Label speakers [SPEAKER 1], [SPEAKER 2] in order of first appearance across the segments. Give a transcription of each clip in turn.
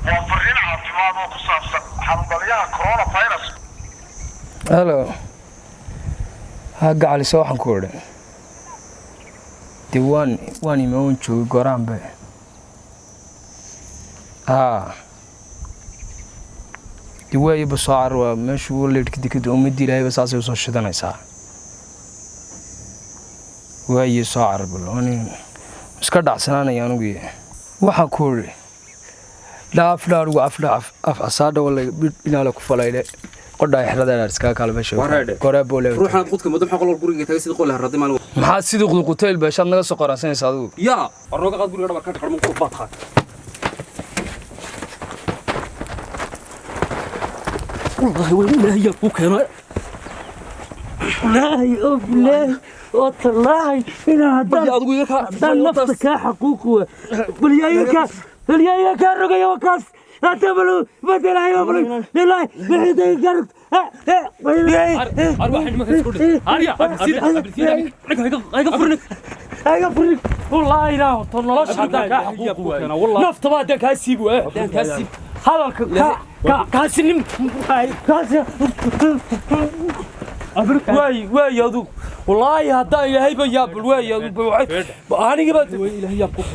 [SPEAKER 1] وفرين عاطمات وقصاص حنبليها كورونا فيروس.
[SPEAKER 2] هلا هقع على سواحن كورة واني ما ونشو قران به دواي بصار ومش ولد كده أمدي لهي بس عصي وصل شدنا يسا وهي صار بلوني بس كده سنانا يانوي waxaan ku iri dhaafdhaar ugu asaada wala inaala ku falayde qodha xirada iska kala meesha kore boole
[SPEAKER 3] ruuxan qudka muddo maxaa qolol guriga tagay sidii qol harraday maalin
[SPEAKER 2] maxaa sidii qudquteel beeshad naga soo qoransanaysa adigu
[SPEAKER 3] ya arooga qad guriga dhabar ka xirmo ku baadha والله والله يا ابوك انا
[SPEAKER 4] والله والله انا هذا نفسك حقوق باليايك الرقي وكاس اعتبروا بدل ايوه لله بحيد يقرب
[SPEAKER 3] ارواح ما تسكت هاريا هاي فرنك
[SPEAKER 4] والله لا طنلاش هذا حقوق والله نفط بعدك هسيبه هسيب هذا كاسنم كاس واي يا ذو والله هذا إلهي بياب الواي يا ذو أنا جبت إلهي يابك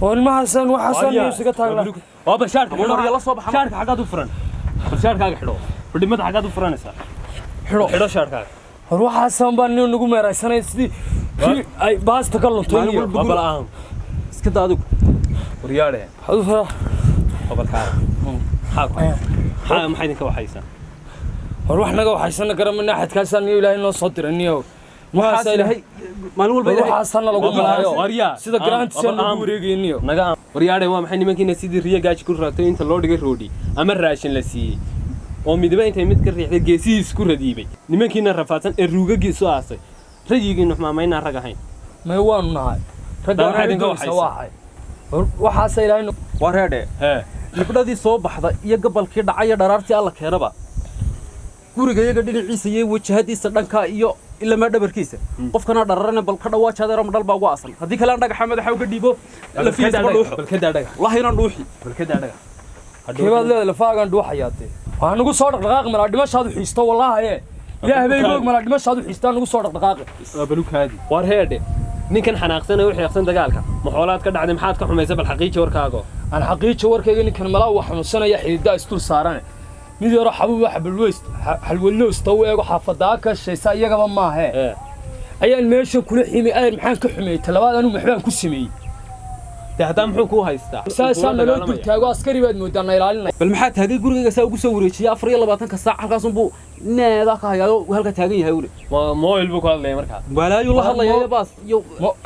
[SPEAKER 4] والما حسن وحسن يوسف تاعنا
[SPEAKER 3] أبى شارك يلا صباح شارك حاجة دفرن شارك حاجة حلو بدي متى حاجة دفرن سا حلو شارك
[SPEAKER 4] روح حسن بني نقوم رأسنا يسدي أي باس تكلم
[SPEAKER 3] تاني أبى الآن سكت هذوك ورياله
[SPEAKER 4] هذا
[SPEAKER 3] أبى الحال حاجة ما حينك وحيسان
[SPEAKER 4] روح نجا وحسن كرم من ناحية كاسن إلهي إنه صدر إني ما إلهي
[SPEAKER 3] ما نقول
[SPEAKER 4] روح حسن لو قبل
[SPEAKER 3] وريا
[SPEAKER 4] سيدا جرانت سن نقولي إني
[SPEAKER 3] نجا ورياله ما محني ممكن نسيد ريا جاش كل راتين أنت لورد جه رودي أمر راشن لسي ومدبا أنت متكر ريح جيسيس كل رديبي نمكن الرفاتن الروجة جيسو عصي رجيجي نحما ما ينار رجعين
[SPEAKER 4] ما هو النهاية رجع هذا سواحي وحاسة إلهي إنه
[SPEAKER 3] ورياله لبدا دي صوب بحضا يقبل كده عيا درارتي الله كهربا guriga iyaga dhinaciisa iyo wajahadiisa dhanka iyo ila ma dhabarkiisa qofkana dhararana bal ka dhawaajada ramadal baa ugu asan hadii kale dhagaxa madaxa uga dhiibo la fiida bal ka daadaga wallahi inaan dhuuxi bal ka daadaga
[SPEAKER 4] kibaad leedahay lafaagan dhuuxayaatay waxaan ugu soo dhaqdhaqaaq mala dhimashaadu xiisto wallahi ilaahay bay mala dhimashaadu xiistaan ugu soo dhaqdhaqaaq
[SPEAKER 3] balukaadi war heede ninkan xanaaqsan oo xiiqsan dagaalka maxoolaad ka dhacday maxaad ka xumaysa bal xaqiijo warkaago
[SPEAKER 4] aan xaqiijo warkayga ninkan mala wax xanuunsanaya xidida istul saaran mid yaro xabub wax balweys halwalloos taw eego xafadaa ka shaysa iyagaba ma aha ayaan meesha kula ximi ay maxaan ka xumay talabaad anu maxbaan ku sameeyay
[SPEAKER 3] hadda muxuu ku haystaa
[SPEAKER 4] saasan loo dul taago askari baad moodana ilaalinay
[SPEAKER 3] bal maxaa taagay gurigayga saa ugu soo wareejiyay 24 ka saac halkaas buu needa ka hayo halka taagan yahay wali mooyil buu ku hadlay markaa walaayo la hadlayo baas iyo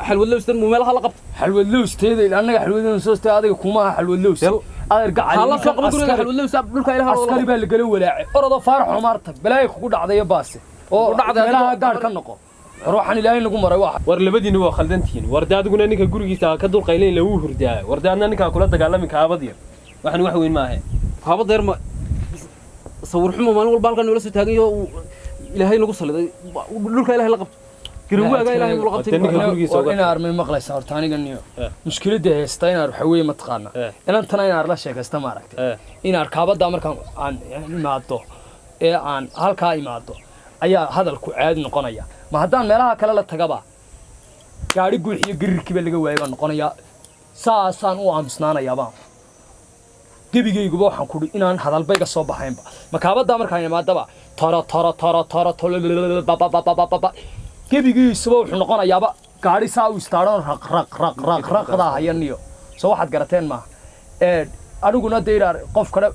[SPEAKER 3] halwalloostan meelaha la qabto
[SPEAKER 4] halwalloosteeda anaga halwalloosteeda adiga kuma halwalloos أرجع
[SPEAKER 3] الله سوق بقول حلو ساب دول كايلها
[SPEAKER 4] عسكري بقى اللي قالوا ولاعي أرض فارح ومرتك بلاي خقود عضية باسي وعضية لا قار كنقو روح عن الهين نقوم مرة واحد
[SPEAKER 3] ور اللي بدي نوا خلدنتين ورداد قلنا إنك جورجي تا كدول قايلين لو هرداء وردادنا إنك أكلات تقال لك هابضير وإحنا واحد وين ما هي هابضير ما صور حمو ما نقول بالكن ولا ستاجي إلهي نقص هذا دول كايلها لقب كروه جاي لهم لقطة
[SPEAKER 4] إنا أرمي مقلة صار تاني قنيو مشكلة ده استينا روحوية متقارنة إنا أنتنا إنا أرلا شيء استمرت إنا أركابات دامر كان عن يعني ماتو عن هالكاي ماتو أيا هذا الكعاد نقنيا ما هدان ملاها كلا تجابا قاعد يقول هي جرك باللي جوا يبان نقنيا سان وعم سنانا يابان جيبي جي جوا حنقول إنا هذا البيك الصباح هينبا مكابات دامر كان ما دبا ترى كيبي سبوا إحنا قانا يابا قاعد يساوي استارون رق ده هينيو سو واحد قرتين ما أنا قلنا دير قف كنا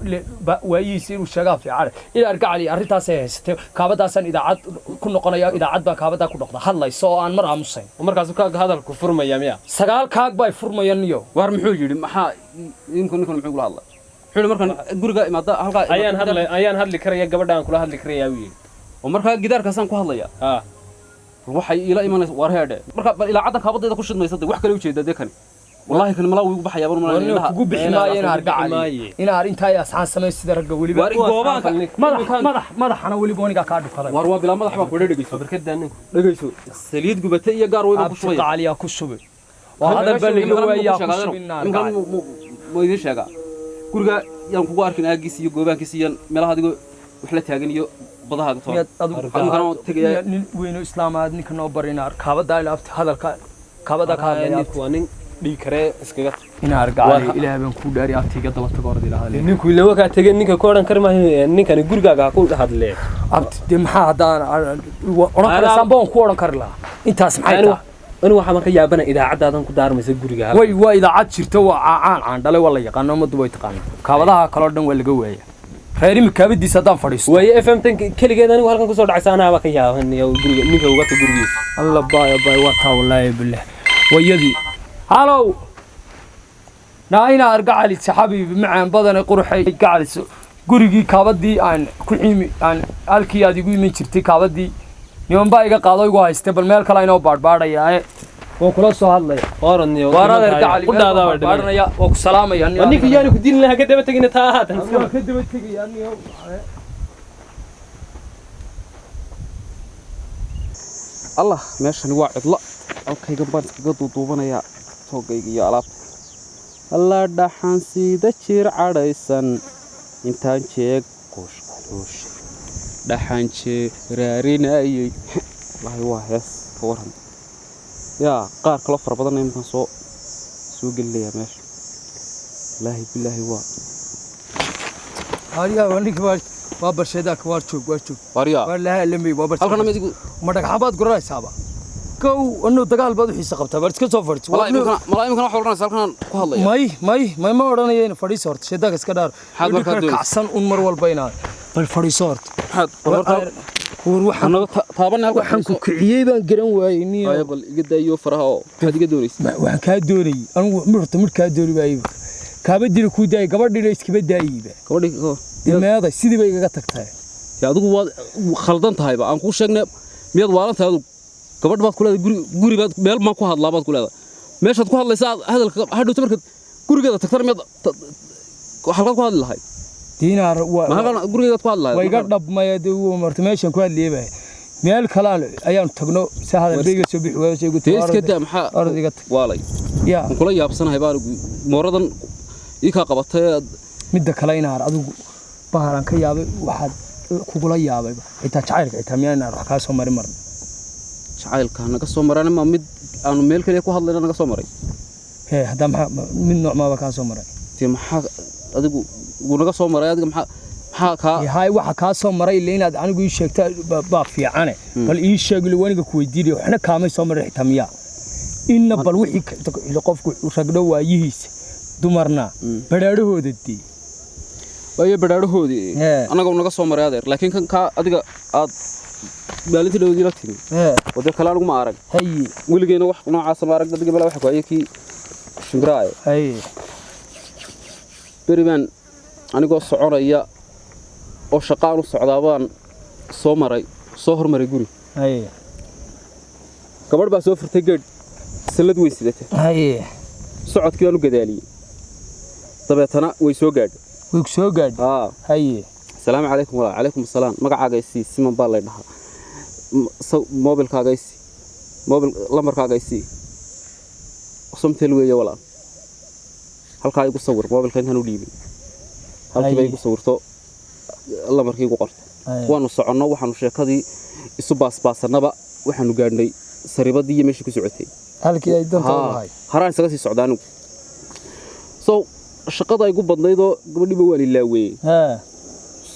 [SPEAKER 4] ويصير وشغال في عارف إذا أرجع لي أريتها سهست كابدا سن إذا عد كنا قانا يا إذا عد بكابدا كنا قانا هلا يسوى عن مرة مسين
[SPEAKER 3] ومركز كاج هذا الكفر ما يميا
[SPEAKER 4] سجال كاج باي فرما ينيو
[SPEAKER 3] وارم حوجي ما يمكن نكون محقول الله حلو مركز جورجا ما ده هلقا أيان هذا كريه قبل دان كله هذا كريه ويل ومركز جدار كسان كهلا يا waxay ila imanayso war heede marka bal ila cadan kaabadayda ku shidmaysay wax kale u jeeda deekan wallahi kan malaw ugu baxaya bar
[SPEAKER 4] malaha ugu bixinaayeen argacay in arinta ay asxaan sameey sida ragga waliba madaxana waliba oniga ka dhufaday
[SPEAKER 3] war waa bila madax baa ku dhageyso barkada nin dhageyso saliid gubata iyo gaar wayba ku shubay
[SPEAKER 4] qaaliya ku shubay وهذا البلد اللي هو يا
[SPEAKER 3] ma idin sheegaa guriga yaan kugu arkin aagiis iyo goobaankiis iyo meelaha adigu wax la taagan iyo badahaaga toona
[SPEAKER 4] nin weyn oo islaamaad ninka noo barina kaabada ilaafta hadalka kaabada ka hadlaya
[SPEAKER 3] waa nin dhig kare iskaga
[SPEAKER 4] in argacay ilaahay baan ku dhaari abtiga daba tago ordi lahaa
[SPEAKER 5] ninku ilawa ka tagay ninka ku oran karmaayo ninkani gurigaaga ku hadlee
[SPEAKER 4] abti maxaa hadaan oran karsan baan ku oran kar lahaa intaas maxay tahay
[SPEAKER 5] أنا واحد ما كان يابنا إذا عدى هذا كدار مسجوري هذا.
[SPEAKER 4] وإذا عاد شرته وعان دلوا والله يقارن ما دبوا يتقارن. كابدها كلردن ولا جوية. خيري مكابد دي صدام فريس.
[SPEAKER 5] ويا فهمتك كل جدا أنا وهالكن كسر عسانا ما كان ياهن يا جوري نيكا وقت جوري.
[SPEAKER 4] الله باي واتها والله بالله. ويدي. هالو. ناينا أرجع لي صحابي مع بدن قرحي قاعد جوري كابد دي عن كل عن الكيا دي جوي من شرتي كابد دي. يوم بايقة قاضي جوا استقبل مال كلاينا وبارد يا وكل صهاد لي
[SPEAKER 5] قارن يا
[SPEAKER 4] وارد الرجال كل هذا بارنا يا وسلام يعني
[SPEAKER 5] ونيك يعني كدين لها كده بتجينا تاهات
[SPEAKER 4] كده بتجي يعني
[SPEAKER 3] الله ماشي نوعد لا أوكي جنبان تقدو طوبنا يا توقي يا علاب الله دحان سيدا شير عريسان إنتان شيك كوش dhaxanche raarinayay wallahi waa hees waran ya qaar kala far badan inta soo galaya meesha wallahi billahi waa
[SPEAKER 4] hariya wanigi waa barshada ka war joog
[SPEAKER 3] hariya
[SPEAKER 4] wallahi lamay waa barshada
[SPEAKER 3] halkan ma
[SPEAKER 4] madhag xabaad guraysaaba kow anu dagaal baad wixii saqabta bar iska soo fadhiis
[SPEAKER 3] wallahi imkan wax oranaysa halkan ku hadlaya
[SPEAKER 4] may ma oranayeen fadhiis horta shadaga iska dhaar kacsan un mar walba inaan bal fadhiis horta waxaan ku kiciyay baan garan waayay niyo
[SPEAKER 3] bal iga daayo faraha oo waxaad iga doonaysaa
[SPEAKER 4] waxaan ka doonay anigu mid ka dooni waayay kaabadii ku daay gabadhii iskaba daayayba imeeday sidii bay iga tagtay
[SPEAKER 3] yaa adigu waa khaldan tahay ba aan ku sheegnay miyad waalantahay adigu gabadh baad ku leedahay guri baad meel ma ku hadlaa baad ku leedahay meeshaad ku hadlaysaa hadalka hadhowta marka gurigeeda tagtar miyad halka ku hadli lahayd
[SPEAKER 4] diinaar
[SPEAKER 3] ma gurigeeda ku hadlaa
[SPEAKER 4] way ga dhabmayad uu martay meeshan ku hadleebay meel kale ayaan tagno saahada beega soo bixi waa soo gutay
[SPEAKER 3] iska daa maxaa
[SPEAKER 4] ardiga
[SPEAKER 3] waalay
[SPEAKER 4] ya
[SPEAKER 3] kula yaabsanahay baan mooradan ika qabatay
[SPEAKER 4] midda kale inaar adigu baaran ka yaabay waxaad kugula yaabay xitaa jacaylka xitaa miyaan wax ka soo marin mar
[SPEAKER 3] jacaylka naga soo marana ma mid aanu meel kale ku hadlayna naga soo maray
[SPEAKER 4] hadda mid nooc ma ka soo maray
[SPEAKER 3] tii maxaa adigu naga soo maray adiga maxaa ka
[SPEAKER 4] hay waxa ka soo maray inaad anigu ii sheegtay ba fiicane bal ii sheeg waniga ku weydiiyay waxna kaamay soo maray xitaa miya inna bal wixii qofku ragdo waayihiisa dumarna badhaadhoodii
[SPEAKER 3] waayo badhaadhoodii anaga naga soo maray adeer laakiin kan ka adiga aad maalintii dhawdii la timi wada kala anigu ma arag
[SPEAKER 4] hay
[SPEAKER 3] wiligeena wax noocaas ma arag dadka bala wax ku ayay shimbiraayo
[SPEAKER 4] hay
[SPEAKER 3] beriban anigoo soconaya oo shaqaan u socdaa baan soo hormaray guri
[SPEAKER 4] hay
[SPEAKER 3] gabadh baa soo furtay geed salad way sidatay
[SPEAKER 4] hay
[SPEAKER 3] socodkii aanu gadaaliyay dabeetana way soo gaadhay
[SPEAKER 4] hay
[SPEAKER 3] assalaamu calaykum wa calaykum assalaam magacaaga isii siman baa la dhahaa mobilkaaga isii mobil lambarkaaga isii somtel weeye walaan halkaa igu sawir mobilka intaan u dhiibay halkii bay igu sawirto lambarkii igu qorto waanu soconno waxaanu sheekadii isu baasbaasanaba waxaanu gaadhnay saribadii iyo meeshii ku socotay
[SPEAKER 4] halkii ay danta u lahayd
[SPEAKER 3] haraan isaga sii socdaa anigu so shaqada igu badnaydoo gabadhiiba waa lilaaweyey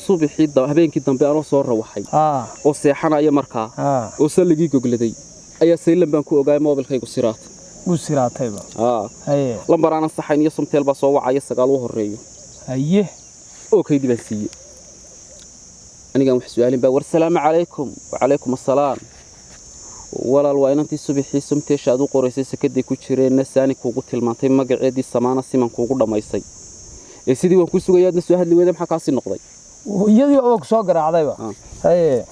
[SPEAKER 3] subaxii habeenkii dambe anoo soo rawaxay oo seexanaya markaa oo salligii gogladay ayaa saylan baan ku ogaay mobilkaygu
[SPEAKER 4] siraatayba
[SPEAKER 3] lambar aanan saxayn iyo somteel baa soo wacaya 9 u horeeyo
[SPEAKER 4] haye
[SPEAKER 3] oo kaydii baan siiyey aniga wax su'aalin baa war salaamu calaykum wa calaykum assalaam walaal waa inantii subaxii somteesha aad u qoraysay sakadii ku jireen saani kuugu tilmaantay magaceedii samaana siman kuugu dhamaysay ee sidii waan ku sugayaadna soo hadli weeday maxaa kaasi noqday
[SPEAKER 4] iyadii oo ku soo garaacdayba haye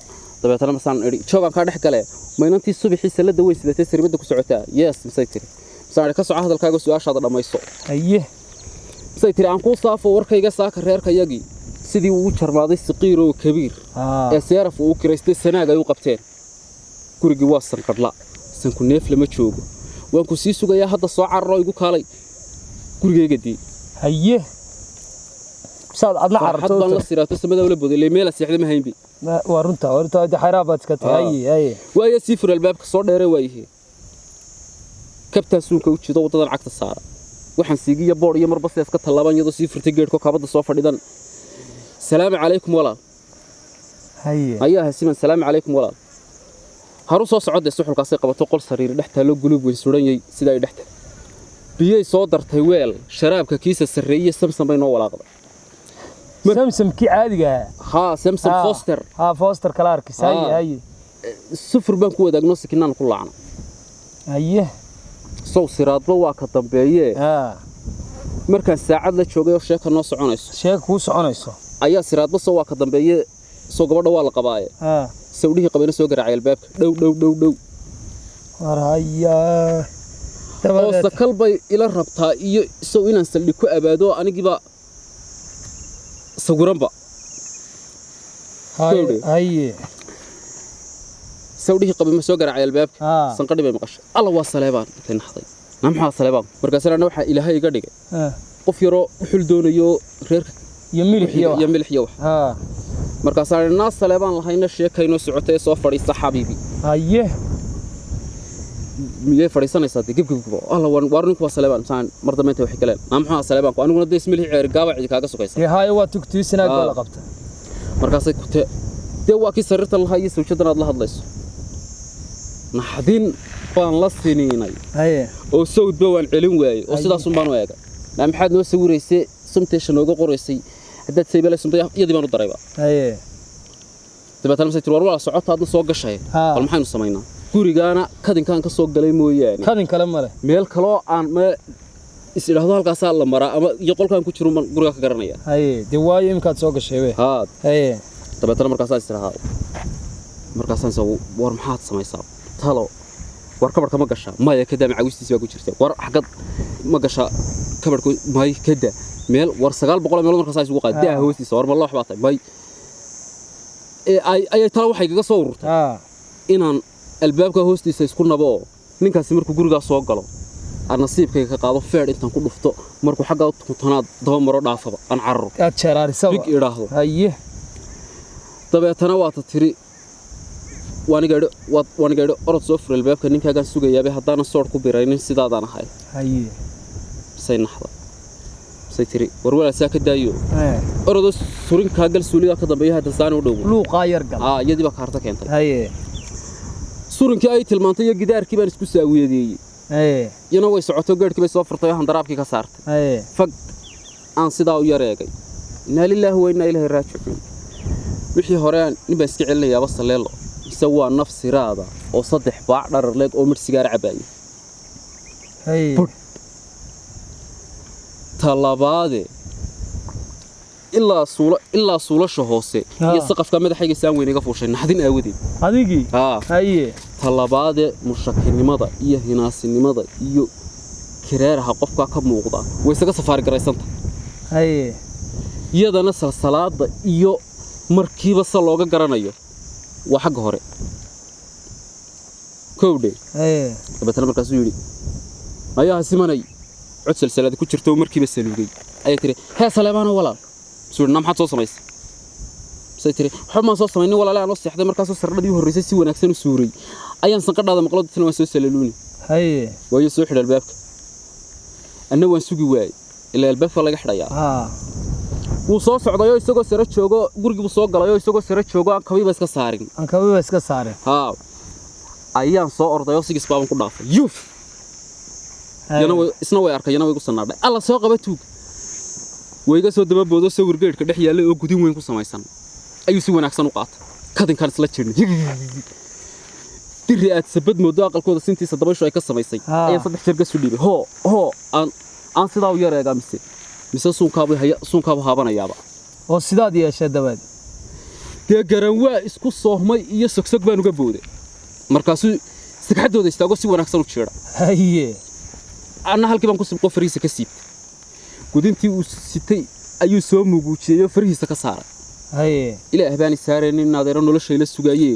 [SPEAKER 3] dabeetana masaan iri joogan ka dhex gale ma inantii subaxii salada way sidatay saribada ku socotaa yes misaytiri masaan ka soo hadalkaaga su'aashaada dhamayso
[SPEAKER 4] haye
[SPEAKER 3] misaytiri aan ku saafo warkayga saaka reerkayagii sidii uu jarmaaday saqiir oo kabiir ee seeraf uu kireystay sanaaga ay u qabteen gurigi waa sanqadla sanku neef lama joogo waan ku sii sugayaa hadda soo cararo igu kaalay gurigeyga dii
[SPEAKER 4] haye saad adna
[SPEAKER 3] had baan
[SPEAKER 4] cararto
[SPEAKER 3] la siraato samada wala boday meel seexda ma haynbi
[SPEAKER 4] waa runta xayraabad iska tahay haye
[SPEAKER 3] waaya sii fur albaabka soo dheeray waayihii kabtaa suunka u jido wadadan cagta saara waxaan siigiya boor iyo marba sees ka talaaban iyadoo sii furtay geedhko kabada soo fadhidan salaamu calaykum walaal
[SPEAKER 4] haye
[SPEAKER 3] ayaa hasiman salaamu calaykum walaal haru soo socodee suxulkaasay qabato qol sariir dhex taalo guluub weyn suranyay sida ay dhexta biyay soo dartay weel sharaabka kiisa sarreeyay samsam bay noo walaaqday
[SPEAKER 4] samsam ki caadiga
[SPEAKER 3] ha samsam foster
[SPEAKER 4] foster kala arkis haye
[SPEAKER 3] sufur baan ku wadaagno sikinaan ku laacna
[SPEAKER 4] haye
[SPEAKER 3] soo siraadba waa ka dambeeyay markaan saacad la joogay oo sheeka noo soconayso
[SPEAKER 4] sheeka ku soconayso
[SPEAKER 3] ayaa siraadba soo waa ka dambeeyay soo gabadha waa la qabaaye sawdhihi qabayna soo garaacay albaabka dhow
[SPEAKER 4] war haya
[SPEAKER 3] oo sakal bay ila rabtaa iyo soo inaan saldhig ku abaado anigiba saguranba
[SPEAKER 4] haye
[SPEAKER 3] sawdhihi qabayna soo garaacay albaabka sanqadhi bay maqashay alla waa saleebaan intay naxday maxaa saleebaan markaasna waxa ilaahay iga dhigay qof yaro wuxuu doonayo reerka
[SPEAKER 4] iyo milix iyo
[SPEAKER 3] wax markaasaan naas saleebaan lahayna sheekayno socotay soo fadhiista xabiibi
[SPEAKER 4] haye
[SPEAKER 3] miyay fadhiisanaysaa gib alla war ninku waa saleebaan saan mar dambeynta wax galeen maxaa saleebaan ku aniguna dees milix ceer gaabac kaaga sugaysa
[SPEAKER 4] haye waa tugtiisanaag la qabta
[SPEAKER 3] markaasay ku te waa ki sariirta lahaa iyo sawjadana aad la hadlayso naxdin baan la siniinay
[SPEAKER 4] haye
[SPEAKER 3] oo sawdba waan celin waayay oo sidaas un baan u eegay maxaad noo sawiraysay sumteesha nooga qoraysay haddaad saybelay sumtay iyadii baan u darayba
[SPEAKER 4] haye
[SPEAKER 3] dabeetana masay war wala socota aad soo gashay bal maxaynu samaynaa gurigaana kadinkaan ka soo galay mooyaane
[SPEAKER 4] kadin kale male
[SPEAKER 3] meel kale aan ma isiraahdo halkaas la maraa ama iyo qolkaan ku jiro guriga ka garanaya
[SPEAKER 4] haye diwaayo imkaad soo gashay haye
[SPEAKER 3] dabeetana markaas isiraahdo markaasaan soo war maxaad samaysaa talo war kabarka ma gasha maya kada macawistiisa baa ku jirta war xaqad ma gasha kabarku may kada meel war 900 meel markaas isugu qaaday hoostiisa war ma la waxba tahay may ay tala waxay kaga soo ururtay inaan albaabka hoostiisa isku nabo ninkaasi markuu guriga soo galo aan nasiibkayga ka qaado feed intaan ku dhufto markuu xagga tanaad daba maro dhaafaba aan carro
[SPEAKER 4] aad jeeraariso
[SPEAKER 3] big iraahdo
[SPEAKER 4] haye
[SPEAKER 3] dabeetana waa ta tiri waanigaadho orod soo fur albaabka ninkaagaan sugayaabay haddaana soor ku biraynin sidaadaan ahay
[SPEAKER 4] haye
[SPEAKER 3] say naxda say tiri war walaasaa ka daayo orodoo surinkaa gal suuliga ka dambeeya hadda saani u dhow
[SPEAKER 4] luuqaa yar gal
[SPEAKER 3] iyadii baa kaarta keentay
[SPEAKER 4] haye
[SPEAKER 3] surinkii ay tilmaantay iyo gidaarkii baan isku saawiyadeeyey iyana way socoto geedhkii bay soo furtay oo handaraabkii ka saartay fag aan sidaa u yareegay inaa lilaahi wa innaa ilaahi raajicuun wixii hore nin baan iska celinayaaba saleelo mise waa naf siraada oo 3 baac dharar leeg oo mid sigaar cabaayay talabaade ilaa suulasha hoose iyo saqafka madaxayga saan weyn iga fuushay naxdin aawadeed
[SPEAKER 4] adigii haye
[SPEAKER 3] talabaade mushakinimada iyo hinaasinimada iyo kireeraha qofka ka muuqda way isaga safaar garaysanta
[SPEAKER 4] haye
[SPEAKER 3] iyadana salsalaada iyo markiiba sa looga garanayo waa xagga hore kowdhe dabeetana markaasuu yidhi ayaa simanay cod salsalada ku jirto markiiba saluugay ayay tiri hee saleebaano walaal suudna maxaad soo samaysay say tiri waxa ma soo samaynay walaal aan oo seexday markaasoo sardadii horeysay si wanaagsan u suuray ayaan sanqadhaada maqlo dadna waan soo salaluuni
[SPEAKER 4] haye
[SPEAKER 3] waayo soo xidhay albaabka anna waan sugi waayay ilaa albaabka laga xidhayaa wuu soo socday oo isagoo sare joogo gurigu soo galay oo isagoo sare joogo aan kabiba iska saarin ayaan soo orday oo sigis baaban ku dhaafay yuf isna way arkay yana way ku sanaadhay alla soo qaba tuug wayga soo daba boodo sawir geedka dhex yaallay oo gudin weyn ku samaysan ayuu si wanaagsan u qaatay kadinkan isla jirnay diri aad sabad moodo aqalkooda sintiisa dabaysho ay ka samaysay ayaan 3 jeer gasu dhiibay aan sidaa u yareegaa mise suunkaaba haabanayaaba
[SPEAKER 4] oo sidaad yeeshay dabaad
[SPEAKER 3] dee garan waa isku soohmay iyo sogsog baan uga booday markaasuu sagxadooda istaago si wanaagsan u jeedha
[SPEAKER 4] haye
[SPEAKER 3] anna halkii baan ku simqo farihiisa ka siibtay gudintii uu sitay ayuu soo muguujiyey oo farihiisa ka saaray
[SPEAKER 4] haye
[SPEAKER 3] ilaah baan saareen in adeero nolosha ila sugaayay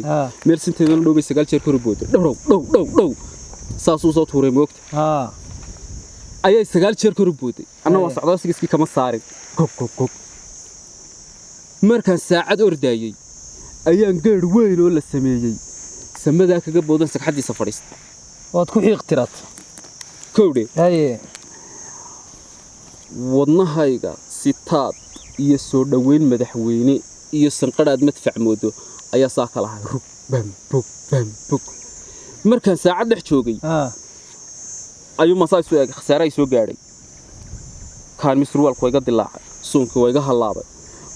[SPEAKER 3] meel sinteedana dhowbay 9 jeer kor booday dhow saasuu soo tuuray moogta
[SPEAKER 2] haa
[SPEAKER 3] ayay 9 jeer kor u booday anna waa socdo sigiskii kama saarin gog markaan saacad ordayay ayaan gaar weyn oo la sameeyay samada kaga boodan sagxadiisa fadhiista
[SPEAKER 2] waad ku xiiqtirat
[SPEAKER 3] kowdhe
[SPEAKER 2] haye
[SPEAKER 3] wadnahayga sitaad iyo soo dhaweyn madaxweyne iyo sanqadhaad madfac moodo ayaa saa kala ahay rug bam bug markaan saacad dhex joogay
[SPEAKER 2] haa
[SPEAKER 3] ayuu masaa soo eeg khasaare ay soo gaadhay kaan misruwalku iga dilaacay suunka way iga halaabay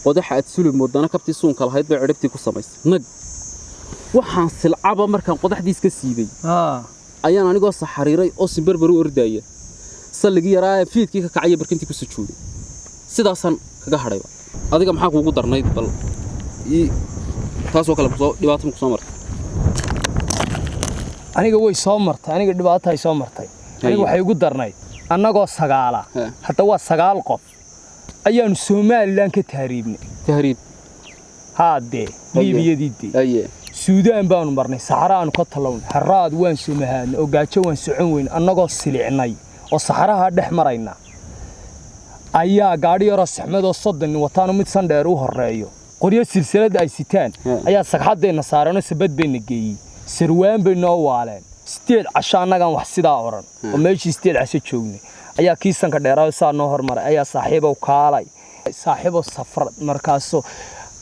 [SPEAKER 3] qodaxa aad sulim wadana kabtii suunka lahayd bay ciribtii ku samaysay nag waxaan silcaba markaan qodaxdiis ka siibay
[SPEAKER 2] haa
[SPEAKER 3] ayaan anigoo saxariiray oo simbarbar u ordaya salligii yaraa fiidkii ka kacay barkintii ku sujuuday sidaasan kaga hadhayba adiga maxaa kuugu darnayd bal taasoo kale soo dhibaato ku soo martay
[SPEAKER 2] aniga way soo martay aniga dhibaato ay soo martay aniga waxay ugu darnayd annagoo 9 hadda waa 9 qof ayaanu Soomaaliland ka tahriib haade liibiyadii
[SPEAKER 3] aye
[SPEAKER 2] suudaan baanu marnay saxaraan ka talawn haraad waan sumahaan oo gaajo waan socon weyn annagoo silicnay oo saxaraha dhex marayna ayaa gaari yar saxmad oo 30 wataan mid san dheer u horeeyo qoryo silsilad ay sitaan ayaa sagxadeena saarano sabad bayna geeyay sirwaan bay noo waaleen steed cashaanagan wax sidaa oran oo meeshii steed casho joognay ayaa kiisanka dheeraad saa noo hormaray ayaa saaxiibow kaalay saaxiibo safar markaasoo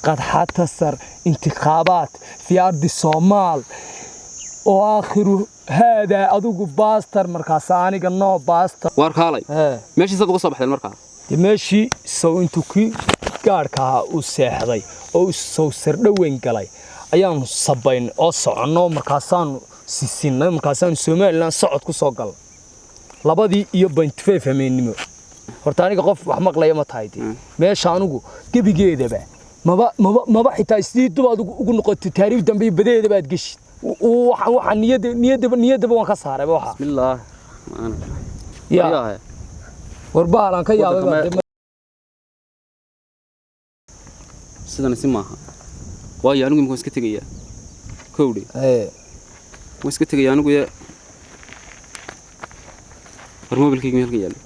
[SPEAKER 2] قد حتصر انتخابات في أرض الصومال وآخر هذا أدوق باستر مركزاني قناه باستر
[SPEAKER 3] واركالي ماشي صدق صباح المركز
[SPEAKER 2] ماشي سو انتو كي قاركها وساحدي او سو سردوين قلي ayaan sabayn oo socono markaasaan sisinay markaasaan Soomaaliland socod ku soo gal labadii iyo 25 fahmeynimo horta aniga qof wax maqlaya ma tahay meesha anugu gabigeedaba maba xitaa sidii dubaad ugu noqotay taariikh dambe badeeda baad gashay waxa niyadaba waan ka saaray waxa
[SPEAKER 3] bismillaah
[SPEAKER 2] ya warbaalan ka yaabay
[SPEAKER 3] sidana si maaha waayo anigu imka iska tagaya kowdhe waan iska tagaya anigu ya mobilkayga meel ka yaalo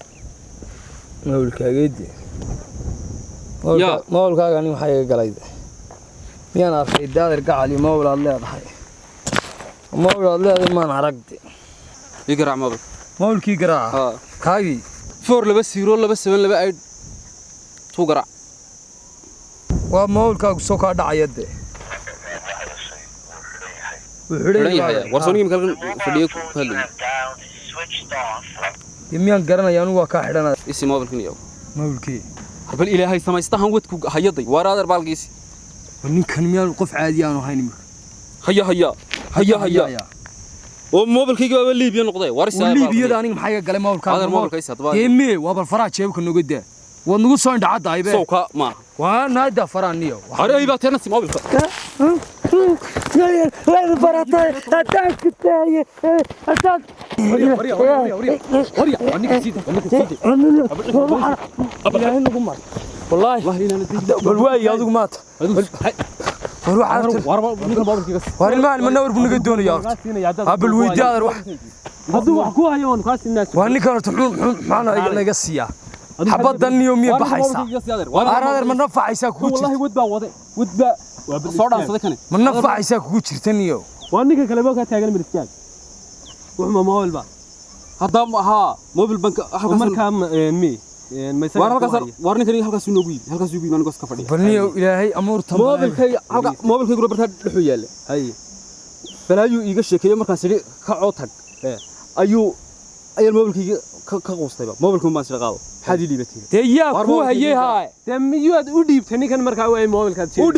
[SPEAKER 2] mobilkaageedi mobilkaaga nin waxay iga galay miyaan arkay daadar gacal iyo mobil aad leedahay maan aragdi
[SPEAKER 3] ii garaac
[SPEAKER 2] mobilkii garaaca kaagii
[SPEAKER 3] 4202728 tuu garaac
[SPEAKER 2] waa mobilkaagu soo kaa dhacaya dee
[SPEAKER 3] warsoonigii makalkan fadhiyo ku hadlayay
[SPEAKER 2] miyaan garanaya anigu waa kaa xidhanaya
[SPEAKER 3] isi mobilkan iyo
[SPEAKER 2] mobilkii
[SPEAKER 3] bal ilaahay samaystahan wadku hayaday waaraadar baalgiisi
[SPEAKER 2] ninkan miyaan qof caadi aan ahayn
[SPEAKER 3] haya oo mobilkayga waa liibiya noqday
[SPEAKER 2] warisa liibiyada aniga maxay ga galay mobilkaaga deemee waa bal faraa jeebka nooga daa wad nagu soo indhacada aybe
[SPEAKER 3] soo ka ma
[SPEAKER 2] waa naada faraaniyo
[SPEAKER 3] haray baa teena si mobilka
[SPEAKER 2] وين براتاي اتاك تاي اتاك وريا انك سيد والله بالواي ادو مات وروح المنور بنقد دون يا قبل ويدار روح
[SPEAKER 5] هذو وحكو هيون خاص الناس
[SPEAKER 2] واني كانت معنا نغا سيا حبدن يومي بحيسا ارادر ما نفعيسا كو
[SPEAKER 5] والله ودبا ودبا
[SPEAKER 3] soo dhaansaday kane
[SPEAKER 2] ma nafacaysa kugu jirtaniyo
[SPEAKER 5] waa ninka kale baa ka taagan midkiis wuxuu mobil ba
[SPEAKER 3] hadda ha mobil bank
[SPEAKER 5] marka
[SPEAKER 3] war ninkani halkaas noogu yimi halkaas ugu yimi aniga iska fadhiyo
[SPEAKER 2] baniyo ilaahay amuurta
[SPEAKER 3] mobilkayga barta dhuxu yaale hay balaayu iiga sheekeeyo markaan sidii ka cootag ayuu mobilkayga ka qoostayba mobilku ma shaqaado xadi liibatay
[SPEAKER 2] yaa ku hayay haa
[SPEAKER 5] miyuud u dhiibtay ninkan markaa way mobilka
[SPEAKER 3] u